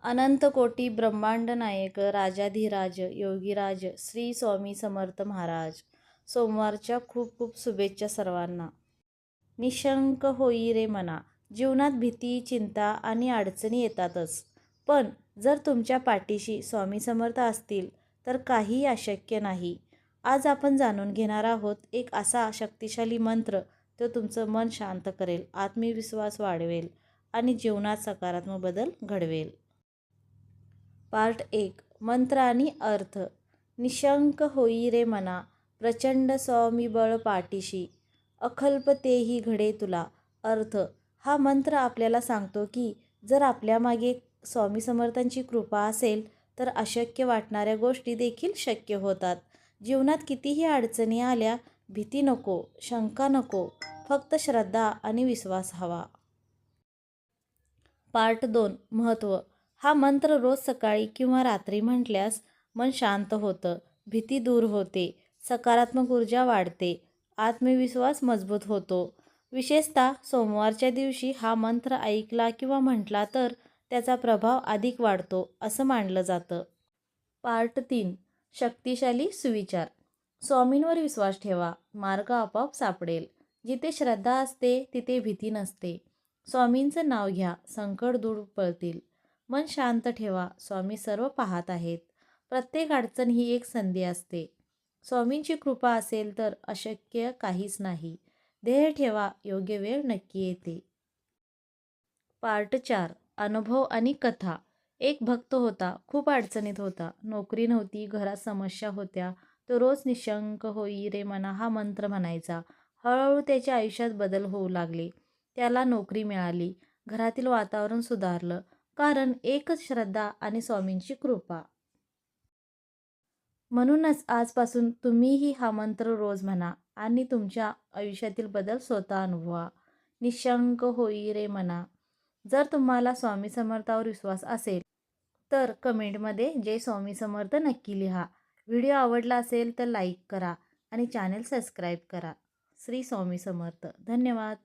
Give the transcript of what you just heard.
अनंत कोटी ब्रह्मांड नायक राजाधिराज योगीराज श्री स्वामी समर्थ महाराज. सोमवारच्या खूप खूप शुभेच्छा सर्वांना. निशंक होई रे मना. जीवनात भीती, चिंता आणि अडचणी येतातच. पण जर तुमच्या पाठीशी स्वामी समर्थ असतील तर काहीही अशक्य नाही. आज आपण जाणून घेणार आहोत एक असा शक्तिशाली मंत्र तो तुमचं मन शांत करेल, आत्मविश्वास वाढवेल आणि जीवनात सकारात्मक बदल घडवेल. पार्ट 1. मंत्र आणि अर्थ. निशंक होई रे मना, प्रचंड स्वामीबळ पाठीशी, अकल्प तेही घडे तुला. अर्थ. हा मंत्र आपल्याला सांगतो की जर आपल्यामागे स्वामी समर्थांची कृपा असेल तर अशक्य वाटणाऱ्या गोष्टी देखील शक्य होतात. जीवनात कितीही अडचणी आल्या, भीती नको, शंका नको, फक्त श्रद्धा आणि विश्वास हवा. पार्ट 2. महत्त्व. हा मंत्र रोज सकाळी किंवा रात्री म्हटल्यास मन शांत होतं, भीती दूर होते, सकारात्मक ऊर्जा वाढते, आत्मविश्वास मजबूत होतो. विशेषतः सोमवारच्या दिवशी हा मंत्र ऐकला किंवा म्हटला तर त्याचा प्रभाव अधिक वाढतो असं मानलं जातं. पार्ट 3. शक्तिशाली सुविचार. स्वामींवर विश्वास ठेवा, मार्ग आपोआप सापडेल. जिथे श्रद्धा असते तिथे भीती नसते. स्वामींचं नाव घ्या, संकट दूर पळतील. मन शांत ठेवा, स्वामी सर्व पाहत आहेत. प्रत्येक अडचण ही एक संधी असते. स्वामींची कृपा असेल तर अशक्य काहीच नाही. ध्येय ठेवा, योग्य वेळ नक्की येते. पार्ट 4. अनुभव आणि कथा. एक भक्त होता, खूप अडचणीत होता. नोकरी नव्हती, घरात समस्या होत्या. तो रोज निशंक होई रे मना हा मंत्र म्हणायचा. हळूहळू त्याच्या आयुष्यात बदल होऊ लागले. त्याला नोकरी मिळाली, घरातील वातावरण सुधारलं, कारण एकच श्रद्धा आणि स्वामींची कृपा. म्हणूनच आजपासून तुम्हीही हा मंत्र रोज म्हणा आणि तुमच्या आयुष्यातील बदल स्वतः अनुभवा. निशंक होई रे मना. जर तुम्हाला स्वामी समर्थावर विश्वास असेल तर कमेंटमध्ये जय स्वामी समर्थ नक्की लिहा. व्हिडिओ आवडला असेल तर लाईक करा आणि चॅनल सबस्क्राईब करा. श्री स्वामी समर्थ. धन्यवाद.